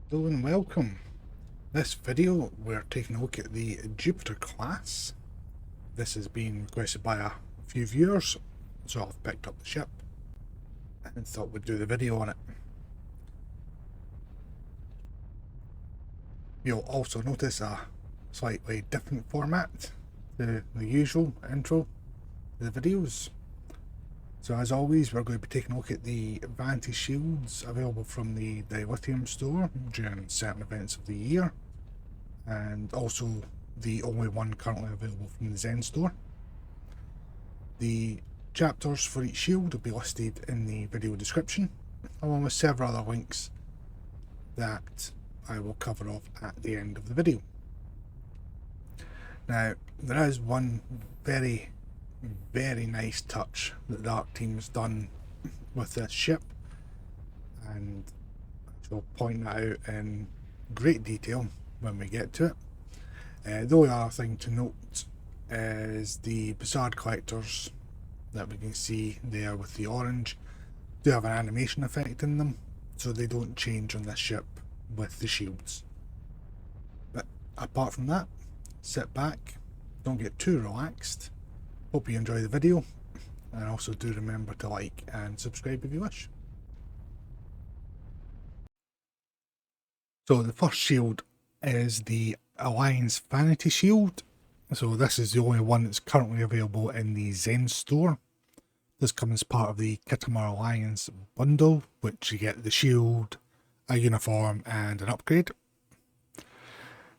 Hello and welcome. This video we're taking a look at the Jupiter class. This has been requested by a few viewers, so I've picked up the ship and thought we'd do the video on it. You'll also notice a slightly different format to the usual intro to the videos. So as always, we're going to be taking a look at the Vanity shields available from the Dilithium store during certain events of the year, and also the only one currently available from the Zen store. The chapters for each shield will be listed in the video description, along with several other links that I will cover off at the end of the video. Now, there is one very nice touch that the art team's done with this ship, and I'll point that out in great detail when we get to it. The only other thing to note is the Bizarre collectors that we can see there with the orange do have an animation effect in them, so they don't change on this ship with the shields. But apart from that, sit back, don't get too relaxed. Hope you enjoy the video, and also do remember to like and subscribe if you wish. So the first shield is the Alliance Vanity shield. So this is the only one that's currently available in the Zen store. This comes as part of the Mutara Alliance bundle, which you get the shield, a uniform and an upgrade.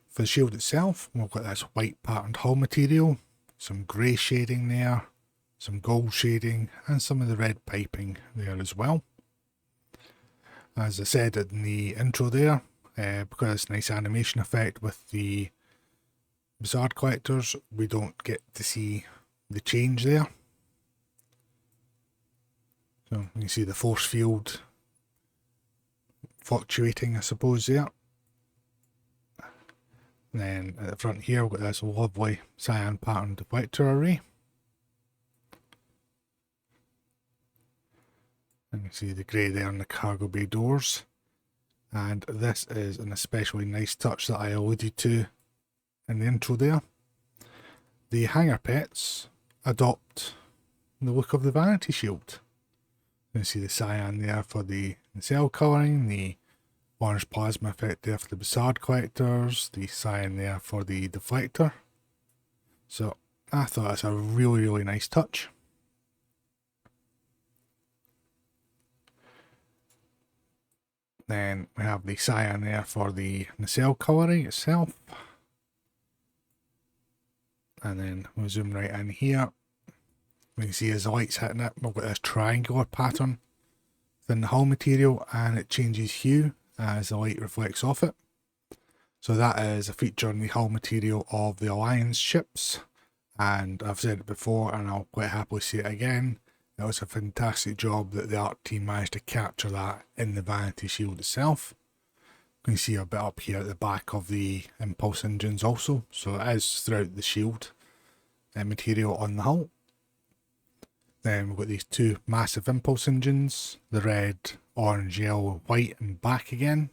For the shield itself, we've got this white patterned hull material, some grey shading there, some gold shading, and some of the red piping there as well. As I said in the intro there, because it's a nice animation effect with the Bizarre collectors, we don't get to see the change there. So you can see the force field fluctuating, I suppose, there. And then at the front here, we've got this lovely cyan pattern deflector array. And you can see the grey there on the cargo bay doors. And this is an especially nice touch that I alluded to in the intro there. The hangar pets adopt the look of the Vanity shield. You can see the cyan there for the cell colouring, the orange plasma effect there for the Bizarre collectors, the cyan there for the deflector. So I thought that's a really nice touch. Then we have the cyan there for the nacelle colouring itself. And then we'll zoom right in here. We can see as the light's hitting it, we've got this triangular pattern within the hull material, and it changes hue as the light reflects off it. So that is a feature in the hull material of the Alliance ships, and I've said it before and I'll quite happily say it again. It was a fantastic job that the art team managed to capture that in the Vanity shield itself. You can see a bit up here at the back of the impulse engines also, so it is throughout the shield material on the hull. Then we've got these two massive impulse engines, the red, orange, yellow, white, and back again.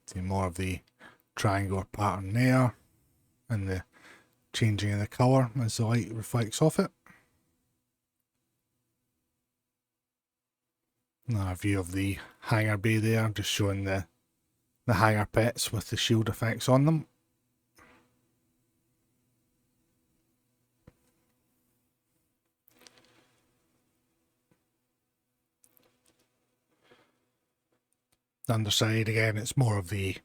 See more of the triangular pattern there, and the changing of the colour as the light reflects off it. Now a view of the hangar bay there, just showing the hangar pets with the shield effects on them. The underside again, it's more of the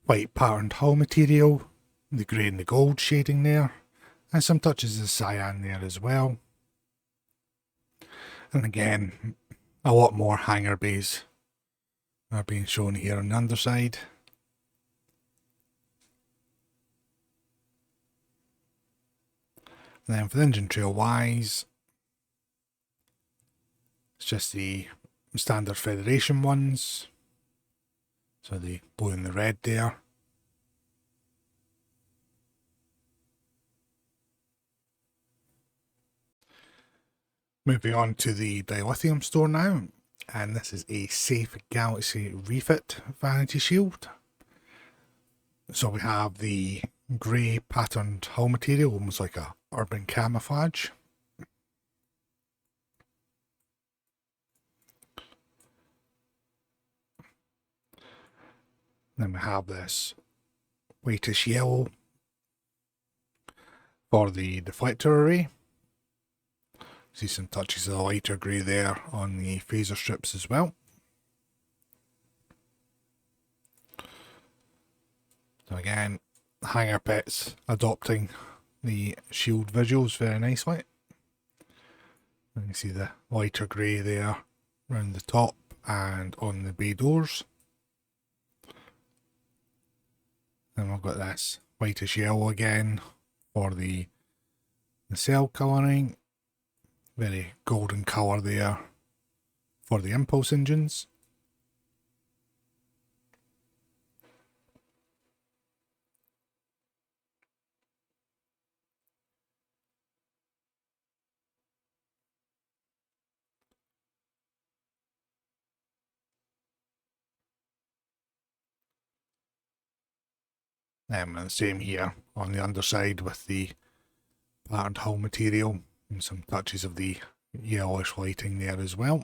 white patterned hull material, the grey and the gold shading there, and some touches of cyan there as well. And again, a lot more hangar bays are being shown here on the underside. And then for the engine trail wise, it's just the standard Federation ones. So the blue and the red there. Moving on to the Dilithium store now. and this is a Safe Galaxy Refit Vanity Shield. So we have the grey patterned hull material, almost like a urban camouflage. Then we have this whitish yellow for the deflector array. See some touches of the lighter grey there on the phaser strips as well. So again, hanger pets adopting the shield visuals very nicely. You can see the lighter grey there around the top and on the bay doors. Then we've got this whitish yellow again for the cell colouring. Very golden colour there for the impulse engines. And the same here on the underside with the patterned hull material and some touches of the yellowish lighting there as well.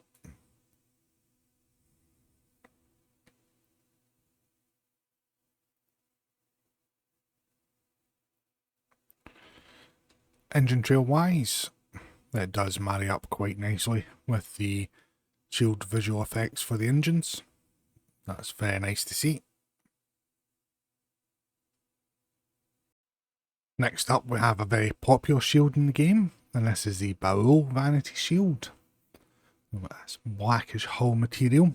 Engine trail wise, that does marry up quite nicely with the shield visual effects for the engines. That's very nice to see. Next up we have a very popular shield in the game, and this is the Baul Vanity Shield. This blackish hull material.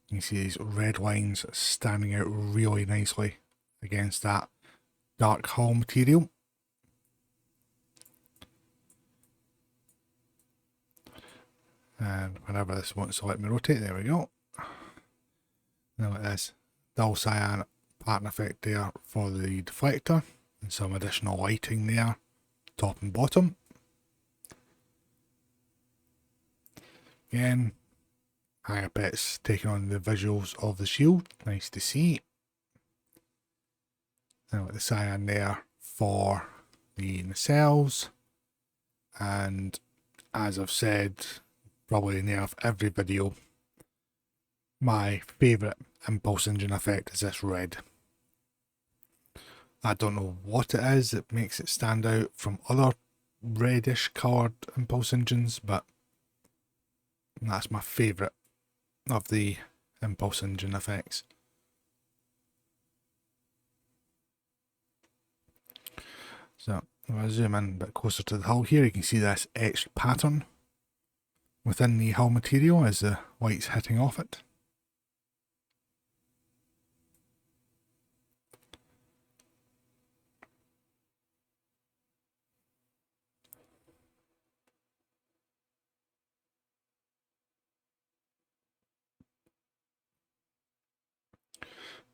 You can see these red lines standing out really nicely against that dark hull material. And whenever this wants to let me rotate, there we go. Now it is dull cyan pattern effect there for the deflector. And some additional lighting there, top and bottom. Again, hanger pets taking on the visuals of the shield, nice to see. Now with the cyan there for the nacelles, and as I've said, probably in near every video, my favourite impulse engine effect is this red. I don't know what it is that makes it stand out from other reddish coloured impulse engines, but that's my favourite of the impulse engine effects. So if I zoom in a bit closer to the hull here, you can see this etched pattern within the hull material as the light's hitting off it.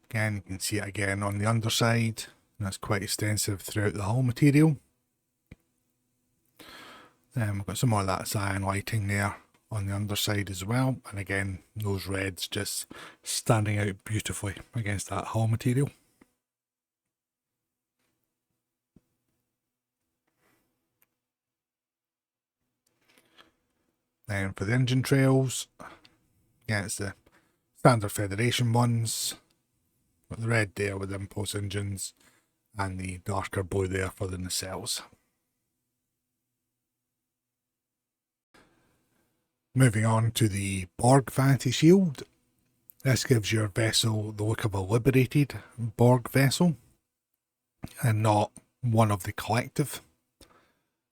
Again, you can see it again on the underside. That's quite extensive throughout the hull material. Then we've got some more of that cyan lighting there on the underside as well. And again, those reds just standing out beautifully against that hull material. Then for the engine trails, yeah, it's the standard Federation ones. Got the red there with the impulse engines and the darker blue there for the nacelles. Moving on to the Borg Vanity Shield. This gives your vessel the look of a liberated Borg vessel and not one of the collective.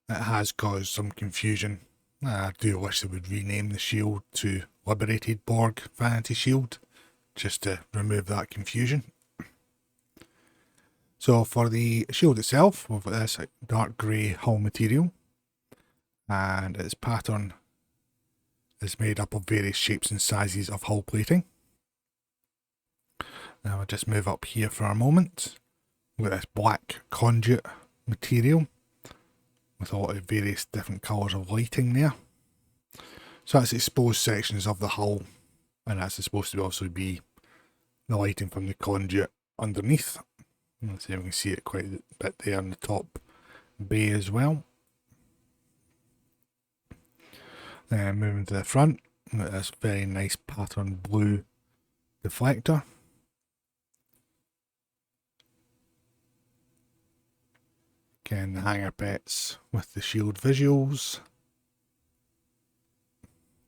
It has caused some confusion. I do wish they would rename the shield to Liberated Borg Vanity Shield, just to remove that confusion. So for the shield itself, we've got this dark grey hull material, and its pattern is made up of various shapes and sizes of hull plating. Now I'll just move up here for a moment. We've got this black conduit material with a lot of various different colours of lighting there. So that's exposed sections of the hull, and that's supposed to also be the lighting from the conduit underneath. Let's see if we can see it quite a bit there on the top bay as well. Then moving to the front, we've got this very nice pattern blue deflector. Again, the hangar pets with the shield visuals.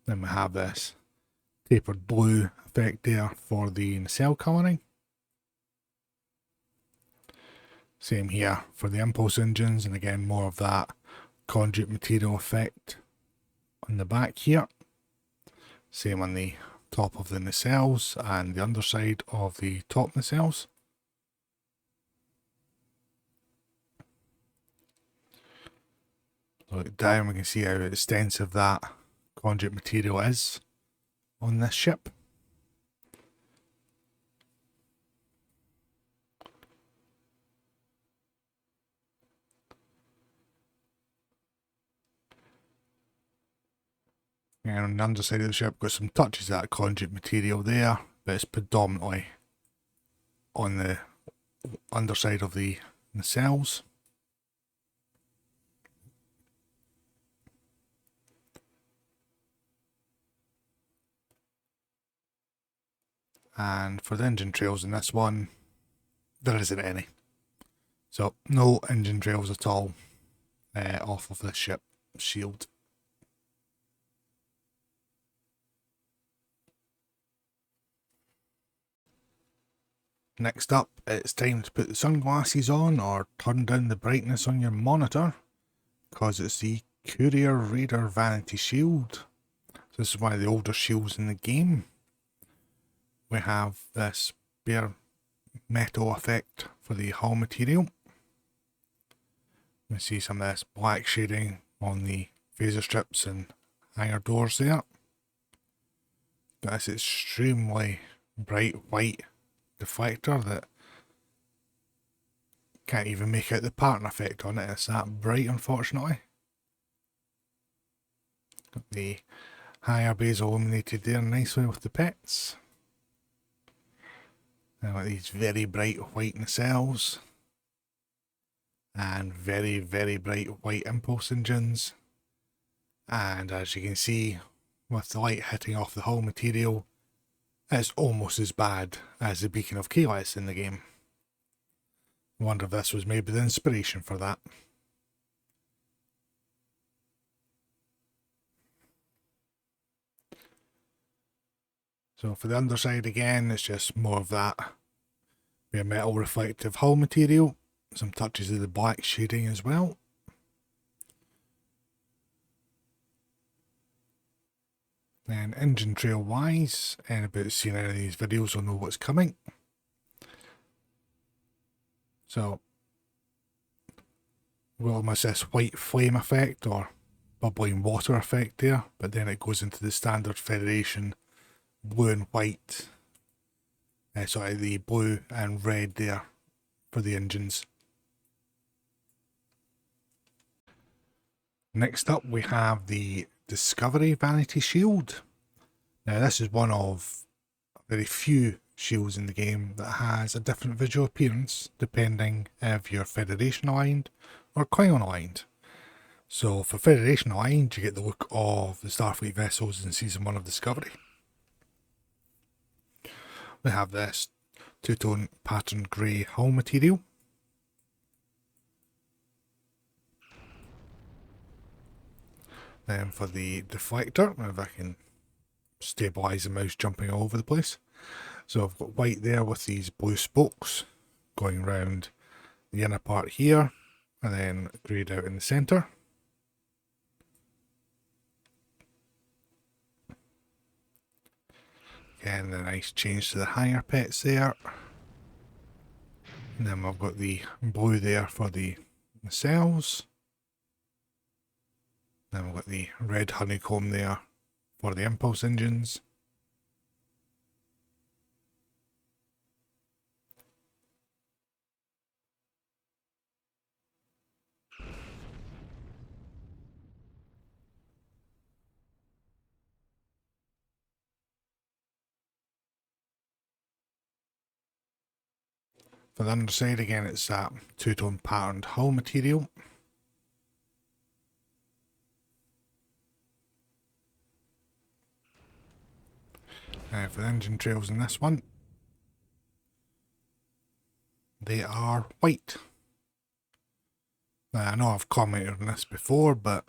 Then we have this tapered blue effect there for the nacelle colouring. Same here for the impulse engines, and again more of that conduit material effect on the back here. Same on the top of the nacelles and the underside of the top nacelles. Look down, we can see how extensive that conduit material is on this ship. And on the underside of the ship, got some touches of that conduit material there, but it's predominantly on the underside of the nacelles. And for the engine trails in this one, there isn't any. So no engine trails at all off of this ship shield. Next up, it's time to put the sunglasses on or turn down the brightness on your monitor, because it's the Courier Raider Vanity shield. So this is one of the older shields in the game. We have this bare metal effect for the hull material. We see some of this black shading on the phaser strips and hangar doors there. Got this extremely bright white deflector that can't even make out the pattern effect on it. It's that bright, unfortunately. Got the higher bays illuminated there nicely with the pets. And like these very bright white nacelles and very, very bright white impulse engines. And as you can see, with the light hitting off the hull material, it's almost as bad as the Beacon of Chaos in the game. I wonder if this was maybe the inspiration for that. So for the underside again, it's just more of that bare metal reflective hull material. Some touches of the black shading as well. Then engine trail wise, anybody that's seen any of these videos will know what's coming. So we've got almost this white flame effect or bubbling water effect there, but then it goes into the standard Federation blue and white, sorry, the blue and red there for the engines. Next up we have the Discovery Vanity Shield. Now this is one of very few shields in the game that has a different visual appearance depending if you're Federation aligned or Klingon aligned. So for Federation aligned, you get the look of the Starfleet vessels in Season 1 of Discovery. We have this two-tone pattern grey hull material. Then for the deflector, if I can stabilise the mouse jumping all over the place. So I've got white there with these blue spokes going around the inner part here, and then greyed out in the centre. Again, a nice change to the hangar pets there. And then we've got the blue there for the nacelles. Then we've got the red honeycomb there for the impulse engines. For the underside, again, it's that two-tone patterned hull material. For the engine trails in this one, they are white. Now, I know I've commented on this before, but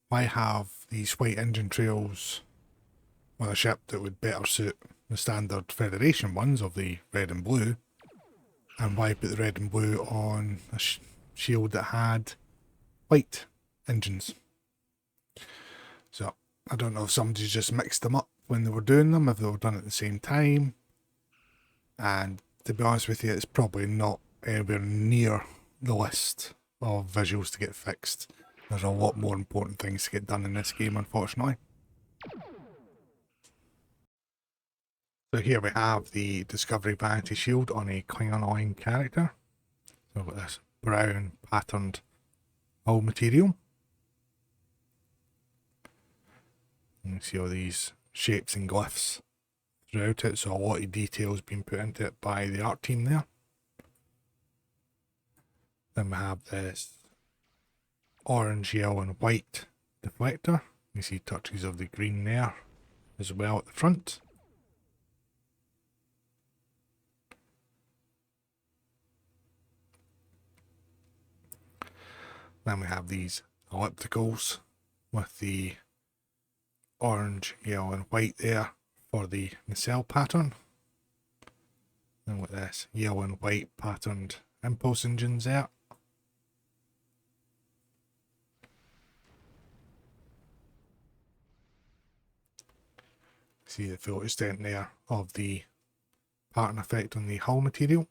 why have these white engine trails on a ship that would better suit the standard Federation ones of the red and blue? And why put the red and blue on a shield that had white engines? So, I don't know if somebody just mixed them up when they were doing them, if they were done at the same time. And to be honest with you, it's probably not anywhere near the list of visuals to get fixed. There's a lot more important things to get done in this game, unfortunately. So here we have the Discovery Vanity Shield on a Klingon line character. So we've got this brown patterned hull material. You can see all these shapes and glyphs throughout it, so a lot of detail has been put into it by the art team there. Then we have this orange, yellow and white deflector. You see touches of the green there as well at the front. Then we have these ellipticals with the orange, yellow and white there for the nacelle pattern. Then with this yellow and white patterned impulse engines there. See the full extent there of the pattern effect on the hull material.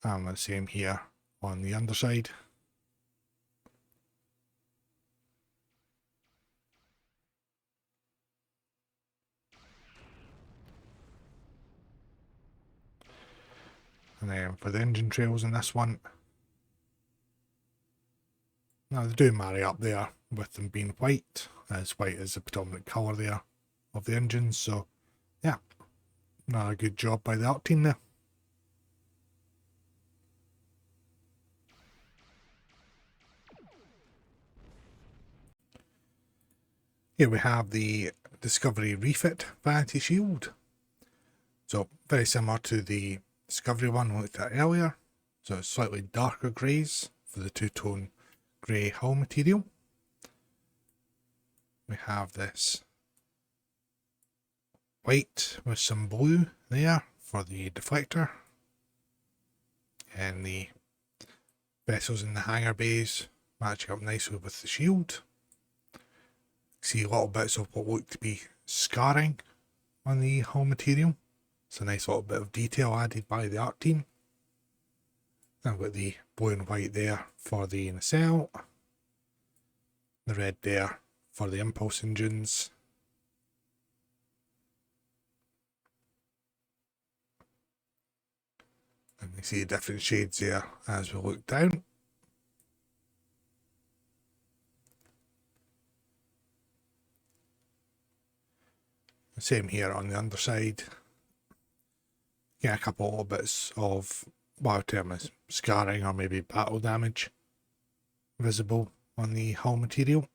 And the same here on the underside. And then for the engine trails in this one, now they do marry up there with them being white, as white is the predominant colour there of the engines, so yeah, not a good job by the art team there. Here we have the Discovery Refit Vanity Shield. So very similar to the Discovery one we looked at earlier. So slightly darker greys for the two-tone grey hull material. We have this white with some blue there for the deflector. And the vessels in the hangar bays matching up nicely with the shield. See little bits of what look to be scarring on the hull material. It's a nice little bit of detail added by the art team. I've got the blue and white there for the nacelle. The red there for the impulse engines. And you see different shades there as we look down. Same here on the underside. Get a couple of bits of what I term as scarring or maybe battle damage visible on the hull material.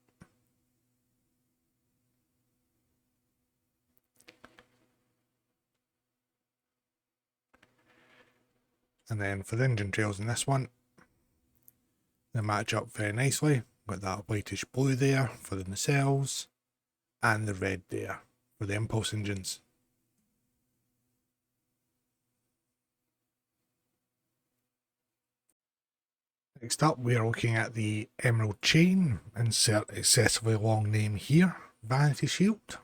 And then for the engine trails in this one, they match up very nicely. Got that whitish blue there for the nacelles and the red there for the impulse engines. Next up, we are looking at the Emerald Chain, insert excessively long name here, Vanity Shield.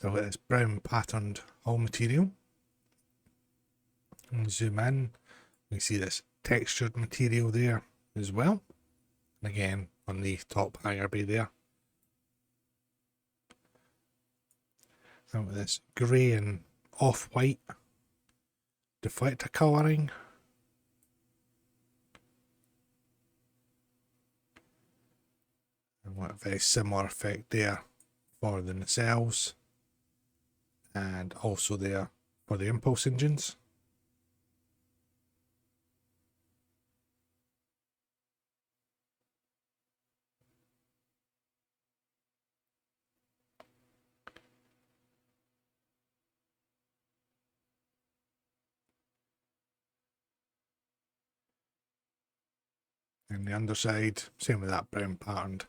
So with this brown patterned hull material. And zoom in, we see this textured material there as well. And again, on the top hangar bay there. And with this grey and off-white deflector colouring. And what a very similar effect there for the nacelles. and also there for the impulse engines. And the underside, same with that brown patterned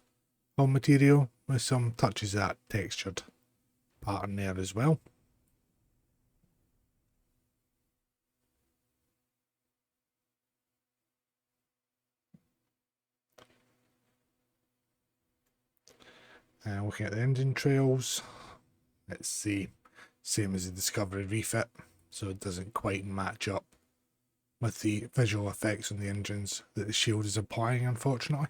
hull material with some touches of that textured pattern there as well. And looking at the engine trails, it's the same as the Discovery refit, so it doesn't quite match up with the visual effects on the engines that the shield is applying, unfortunately.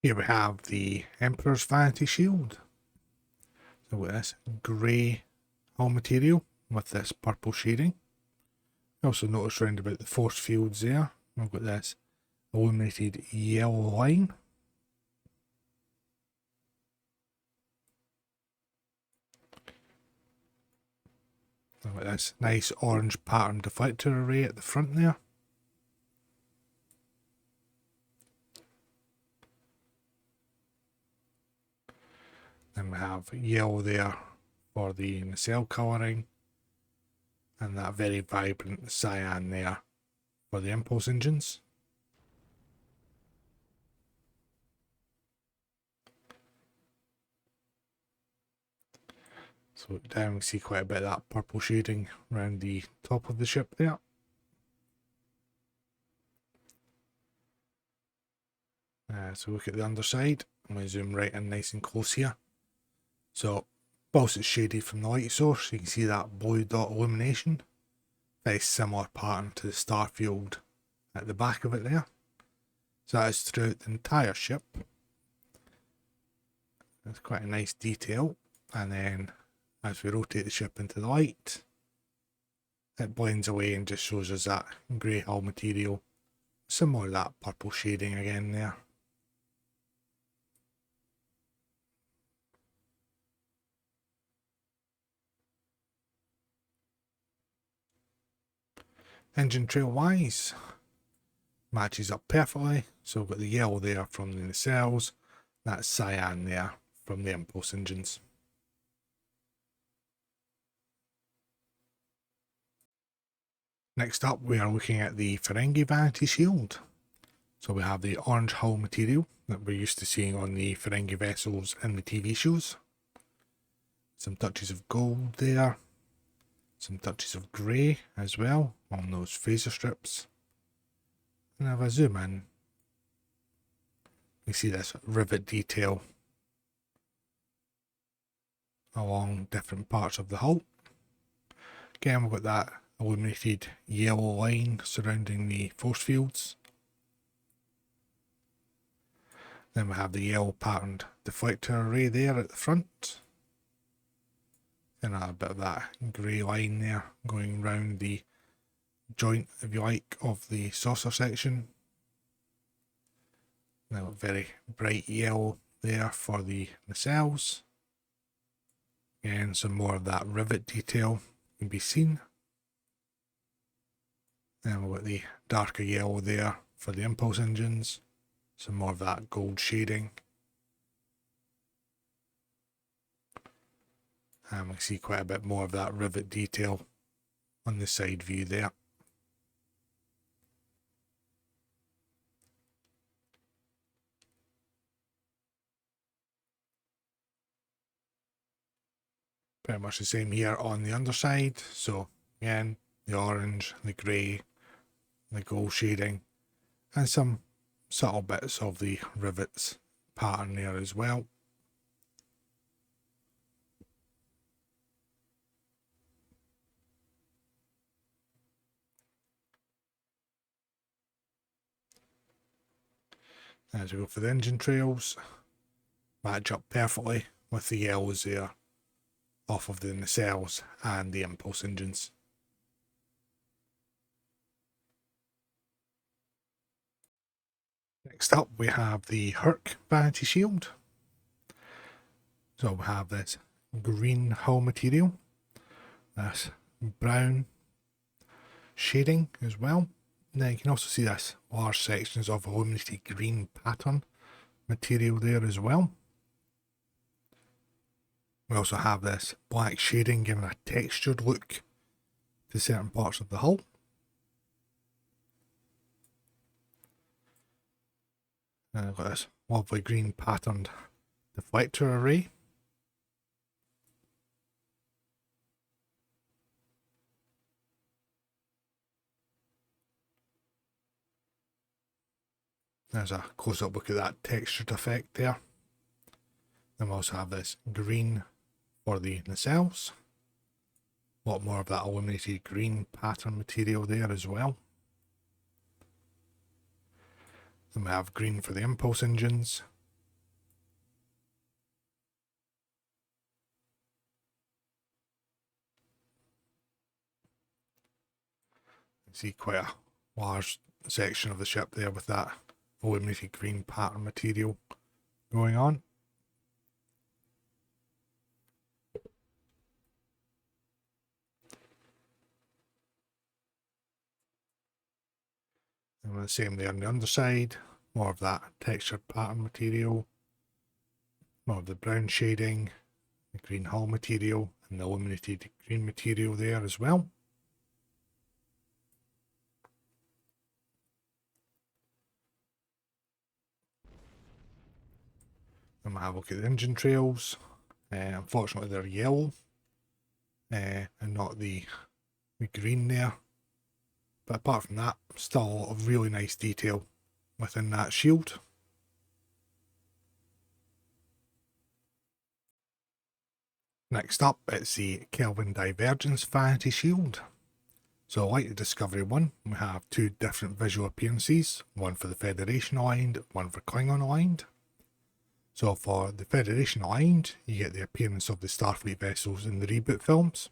Here we have the Emperor's Vanity shield. So with this grey hull material with this purple shading. Also notice round about the force fields there, we've got this illuminated yellow line. We've got this nice orange pattern deflector array at the front there. Then we have yellow there for the nacelle colouring, and that very vibrant cyan there for the impulse engines. So down we see quite a bit of that purple shading around the top of the ship there. So look at the underside, and we zoom right in nice and close here. So whilst it's shaded from the light source, you can see that blue dot illumination. Very similar pattern to the star field at the back of it there. So that is throughout the entire ship. That's quite a nice detail. And then as we rotate the ship into the light, it blends away and just shows us that grey hull material. Similar to that purple shading again there. Engine trail wise, matches up perfectly. So we've got the yellow there from the nacelles, that cyan there from the impulse engines. Next up we are looking at the Ferengi Vanity shield. So we have the orange hull material that we're used to seeing on the Ferengi vessels in the TV shows. Some touches of gold there. Some touches of grey as well on those phaser strips. And if I zoom in, we see this rivet detail along different parts of the hull. Again, we've got that illuminated yellow line surrounding the force fields. Then we have the yellow patterned deflector array there at the front. And a bit of that grey line there going round the joint, if you like, of the saucer section. Now very bright yellow there for the nacelles. Again, some more of that rivet detail can be seen. Then we've got the darker yellow there for the impulse engines. Some more of that gold shading. And we see quite a bit more of that rivet detail on the side view there. Pretty much the same here on the underside. So again, the orange, the grey, the gold shading, and some subtle bits of the rivets pattern there as well. As we go for the engine trails, match up perfectly with the yellows there off of the nacelles and the impulse engines. Next up we have the Hur'q Vanity Shield. So we have this green hull material, this brown shading as well. Now you can also see this large sections of illuminated green pattern material there as well. We also have this black shading giving a textured look to certain parts of the hull. And we've got this lovely green patterned deflector array. There's a close-up look at that textured effect there. Then we also have this green for the nacelles. A lot more of that illuminated green pattern material there as well. Then we have green for the impulse engines. You see quite a large section of the ship there with that illuminated green pattern material going on. And the same there on the underside, more of that textured pattern material, more of the brown shading, the green hull material, and the illuminated green material there as well. And we'll have a look at the engine trails. Unfortunately they're yellow and not the green there. But apart from that, still a lot of really nice detail within that shield. Next up, it's the Kelvin Divergence Vanity Shield. So like the Discovery one, we have two different visual appearances, one for the Federation aligned, one for Klingon aligned. So for the Federation aligned, you get the appearance of the Starfleet vessels in the reboot films.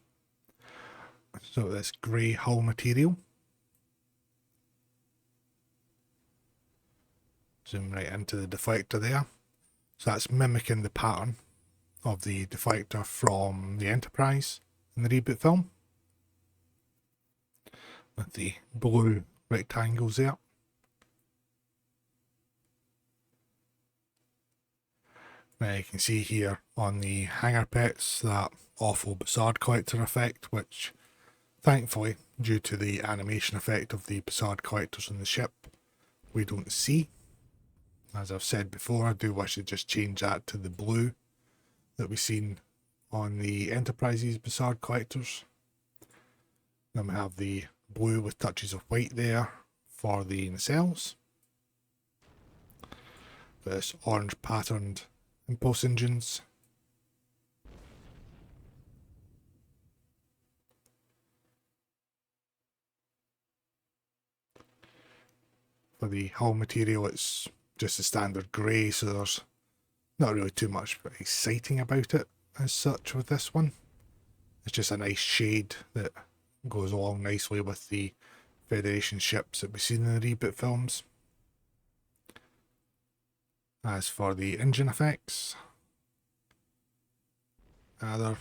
So this grey hull material. Zoom right into the deflector there. So that's mimicking the pattern of the deflector from the Enterprise in the reboot film, with the blue rectangles there. Now you can see here on the hangar pets that awful Bassard collector effect, which thankfully, due to the animation effect of the Bassard collectors on the ship, we don't see. As I've said before, I do wish to just change that to the blue that we've seen on the Enterprise's Bassard collectors. Then we have the blue with touches of white there for the nacelles. This orange patterned impulse engines. For the hull material, it's just a standard grey, so there's not really too much exciting about it as such with this one. It's just a nice shade that goes along nicely with the Federation ships that we've seen in the reboot films. As for the engine effects, they're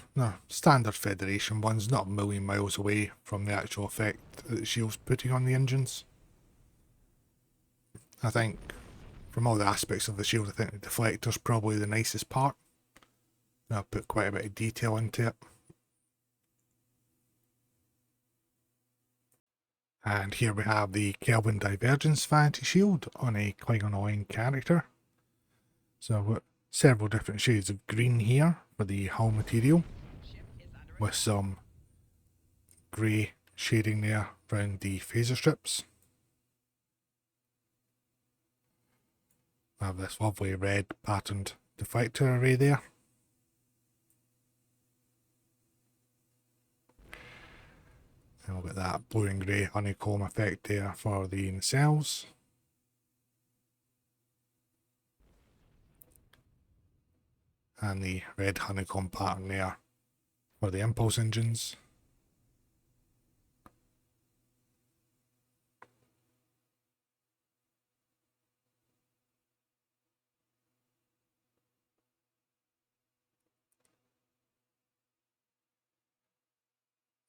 standard Federation ones, not a million miles away from the actual effect that the shield's putting on the engines. I think from all the aspects of the shield, I think the deflector's probably the nicest part. I've put quite a bit of detail into it. And here we have the Kelvin Divergence Vanity Shield on a Klingon aligned character. So I've got several different shades of green here for the hull material, with some grey shading there around the phaser strips. I have this lovely red patterned deflector array there. And we'll get that blue and grey honeycomb effect there for the nacelles. And the red honeycomb pattern there for the impulse engines.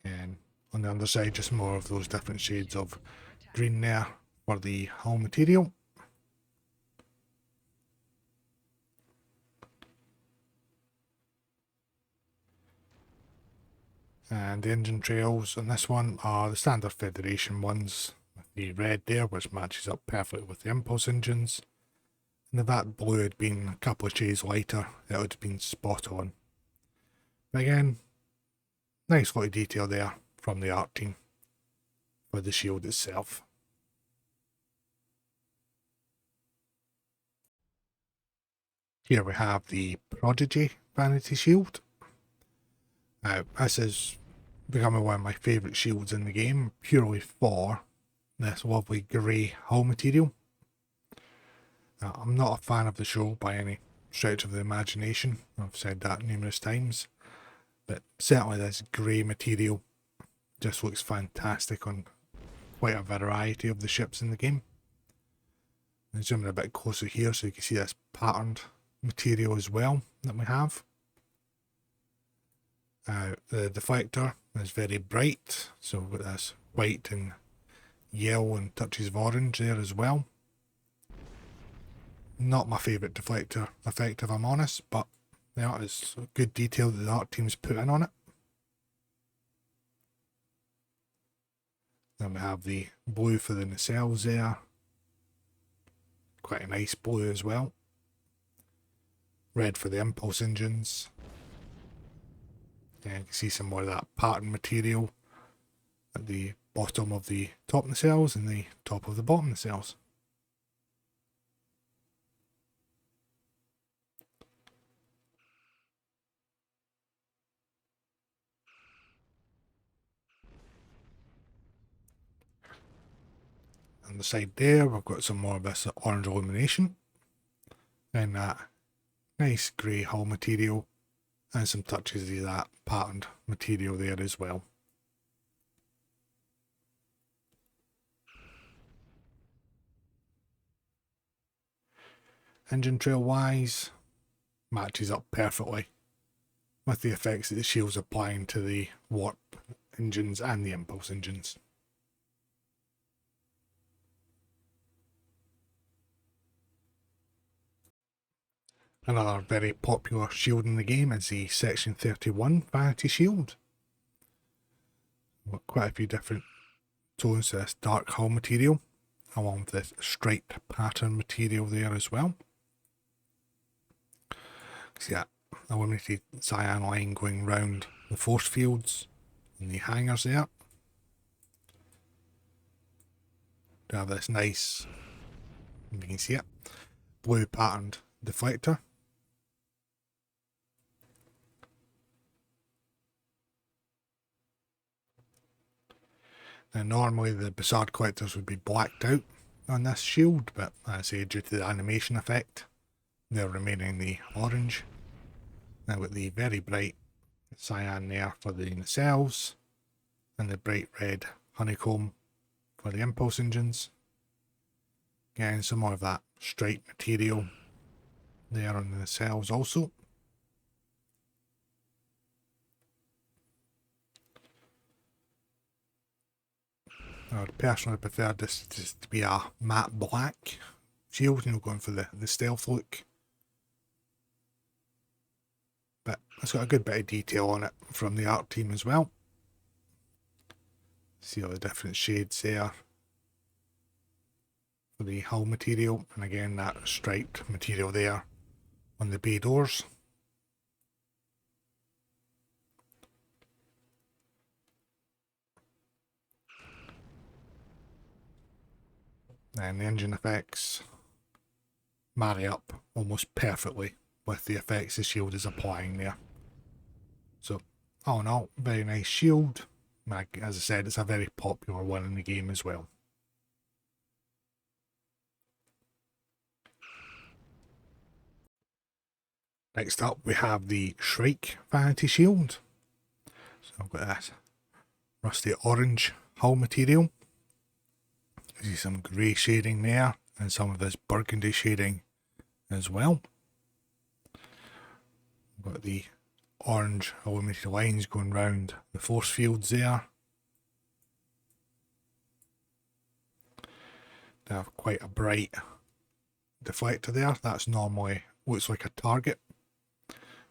And on the underside, just more of those different shades of green there for the hull material. And the engine trails on this one are the standard Federation ones, with the red there, which matches up perfectly with the Impulse engines. And if that blue had been a couple of shades lighter, it would have been spot on. But again, nice little detail there from the art team for the shield itself. Here we have the Prodigy Vanity shield. This is becoming one of my favourite shields in the game, purely for this lovely grey hull material. I'm not a fan of the show by any stretch of the imagination, I've said that numerous times, but certainly this grey material just looks fantastic on quite a variety of the ships in the game. I'm zooming a bit closer here so you can see this patterned material as well that we have. The deflector is very bright, so we've got this white and yellow and touches of orange there as well. Not my favourite deflector effect if I'm honest, but that is good detail that the art team's put in on it. Then we have the blue for the nacelles there. Quite a nice blue as well. Red for the impulse engines. Yeah, you can see some more of that pattern material at the bottom of the top nacelles and the top of the bottom nacelles. On the side there, we've got some more of this orange illumination and that nice grey hull material and some touches of that patterned material there as well. Engine trail wise, matches up perfectly with the effects that the shield's applying to the warp engines and the impulse engines. Another very popular shield in the game is the Section 31 Vanity Shield. Got quite a few different tones to this dark hull material, along with this striped pattern material there as well. See that illuminated cyan line going round the force fields and the hangars there. We have this nice, you can see it, blue patterned deflector. Now normally the Bassard collectors would be blacked out on this shield, but as I say, due to the animation effect, they're remaining the orange. Now with the very bright cyan there for the nacelles, and the bright red honeycomb for the impulse engines. Again, some more of that striped material there on the nacelles also. I would personally prefer this just to be a matte black shield, going for the stealth look. But it's got a good bit of detail on it from the art team as well. See all the different shades there for the hull material, and again that striped material there on the bay doors. And the engine effects marry up almost perfectly with the effects the shield is applying there. So all in all, very nice shield. As I said, it's a very popular one in the game as well. Next up we have the Shrike Vanity Shield. So I've got that rusty orange hull material. You see some grey shading there and some of this burgundy shading as well. We've got the orange illuminated lines going round the force fields there. They have quite a bright deflector there. That's normally looks like a target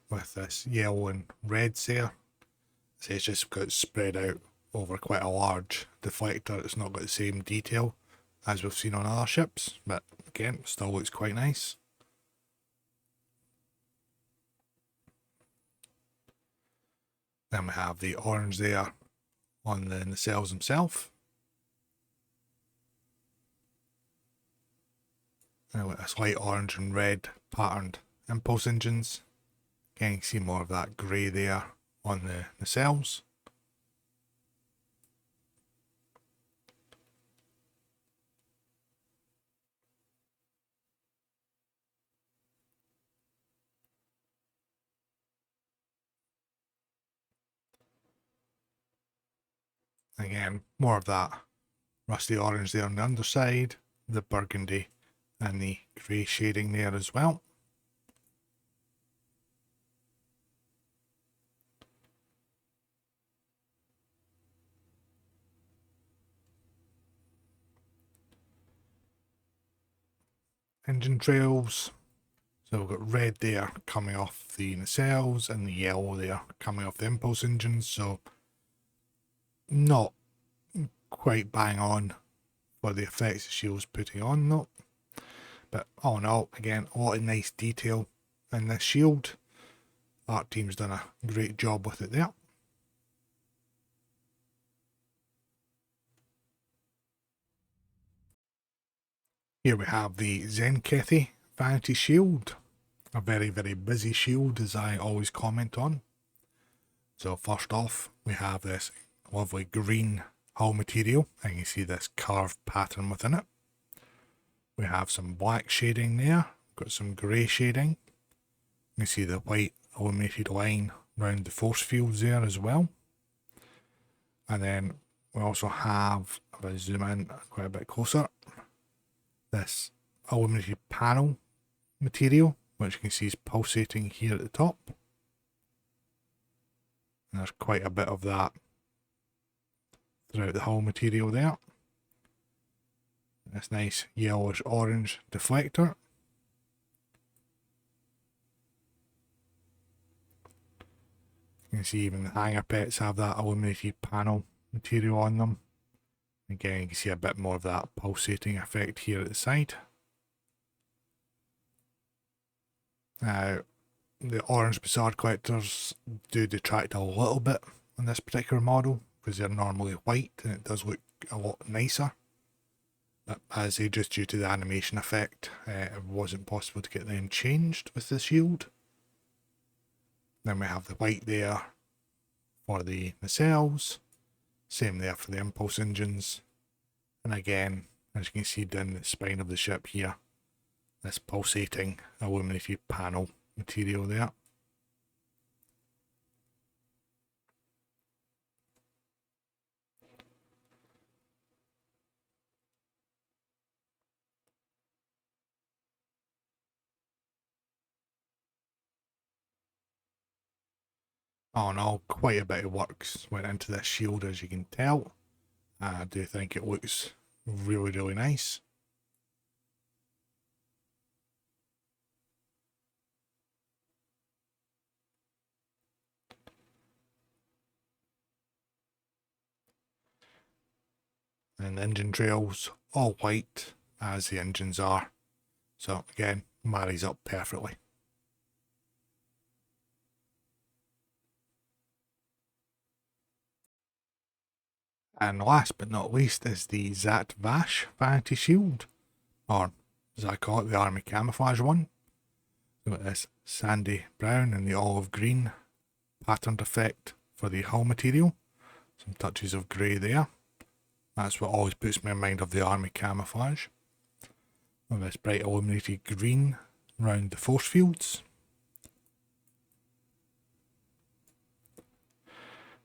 with this yellow and reds there. So it's just got spread out over quite a large deflector. It's not got the same detail as we've seen on other ships, but again, still looks quite nice. Then we have the orange there on the nacelles themselves. And with this light orange and red patterned impulse engines. Again, you can see more of that grey there on the nacelles. Again, more of that rusty orange there on the underside, the burgundy and the grey shading there as well. Engine trails. So we've got red there coming off the nacelles and the yellow there coming off the impulse engines. So not quite bang on for the effects the shield's putting on though. But all in all, again, a lot of nice detail in this shield. Art team's done a great job with it there. Here we have the Tzenkethi Vanity shield. A very, very busy shield, as I always comment on. So first off, we have this lovely green hull material, and you can see this carved pattern within it. We have some black shading there, got some grey shading. You see the white illuminated line around the force fields there as well. And then we also have, if I zoom in quite a bit closer, this illuminated panel material, which you can see is pulsating here at the top. And there's quite a bit of that throughout the hull material there. This nice yellowish orange deflector. You can see even the hangar pets have that illuminated panel material on them. Again, you can see a bit more of that pulsating effect here at the side. Now, the orange Bizarre collectors do detract a little bit on this particular model because they're normally white and it does look a lot nicer. But as they just due to the animation effect, it wasn't possible to get them changed with the shield. Then we have the white there for the nacelles, same there for the impulse engines, and again, as you can see down the spine of the ship here, this pulsating illuminated panel material there. All in all, quite a bit of works went into this shield, as you can tell. I do think it looks really, really nice. And the engine trails, all white, as the engines are. So again, marries up perfectly. And last but not least is the Zhat Vash Vanity Shield, or as I call it, the Army Camouflage one. We've got this sandy brown and the olive green patterned effect for the hull material. Some touches of grey there. That's what always puts me in mind of the Army Camouflage. With this bright illuminated green around the force fields.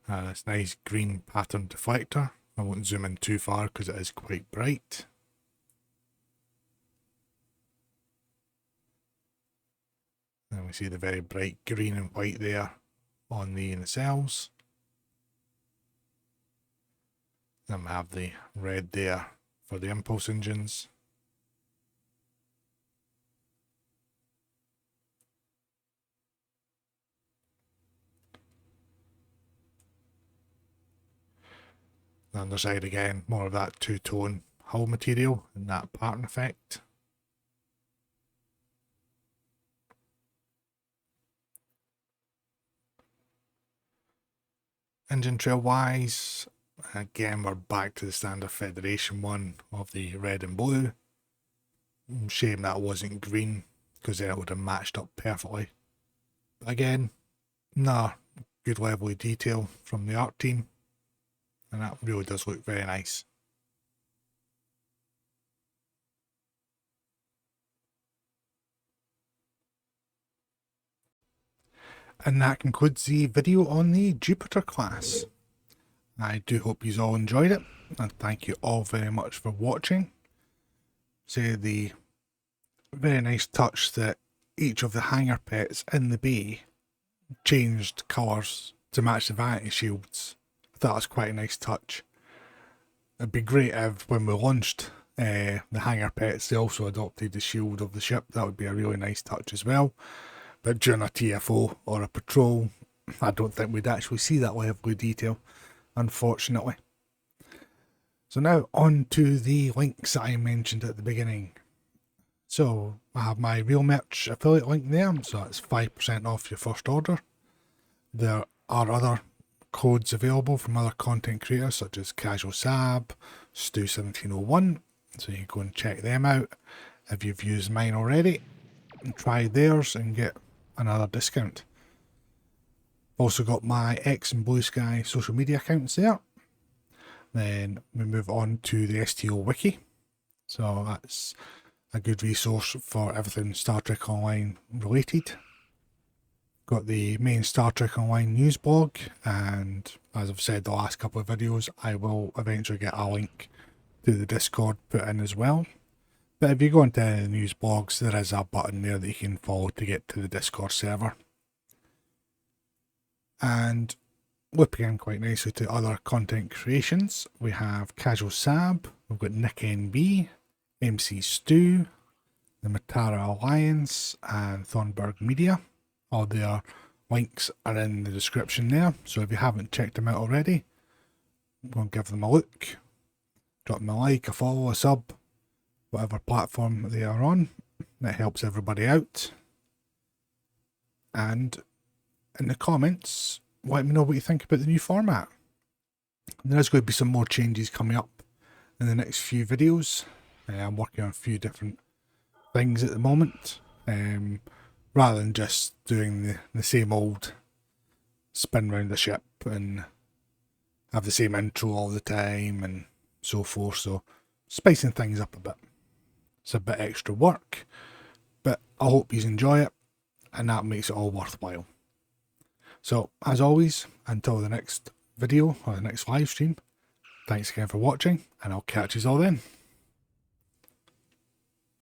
This nice green pattern deflector. I won't zoom in too far because it is quite bright. And we see the very bright green and white there on the nacelles. Then we have the red there for the impulse engines. The underside again, more of that two-tone hull material and that pattern effect. Engine trail wise, again we're back to the standard Federation one of the red and blue. Shame that wasn't green, because then it would have matched up perfectly. But again, another good level of detail from the art team, and that really does look very nice. And that concludes the video on the Jupiter class. I do hope you all enjoyed it, and thank you all very much for watching. Say the very nice touch that each of the hangar pets in the bay changed colours to match the Vanity shields. I thought that was quite a nice touch. It'd be great if when we launched the hangar pets they also adopted the shield of the ship. That would be a really nice touch as well. But during a TFO or a patrol, I don't think we'd actually see that level of detail, unfortunately. So now on to the links that I mentioned at the beginning. So I have my Real Merch affiliate link there, so that's 5% off your first order. There are other codes available from other content creators such as Casual Sab, Stu1701, so you can go and check them out if you've used mine already, and try theirs and get another discount. Also got my X and Blue Sky social media accounts there. Then we move on to the STO wiki, so that's a good resource for everything Star Trek Online related. Got the main Star Trek Online news blog, and as I've said the last couple of videos, I will eventually get a link to the Discord put in as well. But if you go into the news blogs, there is a button there that you can follow to get to the Discord server. And looping in quite nicely to other content creations, we have Casual Sab, we've got Nick NB, MC Stu, the Mutara Alliance, and Thornburg Media. All their links are in the description there, so if you haven't checked them out already, go and give them a look. Drop them a like, a follow, a sub, whatever platform they are on. That helps everybody out. And in the comments, let me know what you think about the new format. There's going to be some more changes coming up in the next few videos. I'm working on a few different things at the moment. Rather than just doing the same old spin round the ship and have the same intro all the time and so forth. So spicing things up a bit. It's a bit extra work, but I hope you enjoy it, and that makes it all worthwhile. So as always, until the next video or the next live stream, thanks again for watching, and I'll catch you all then.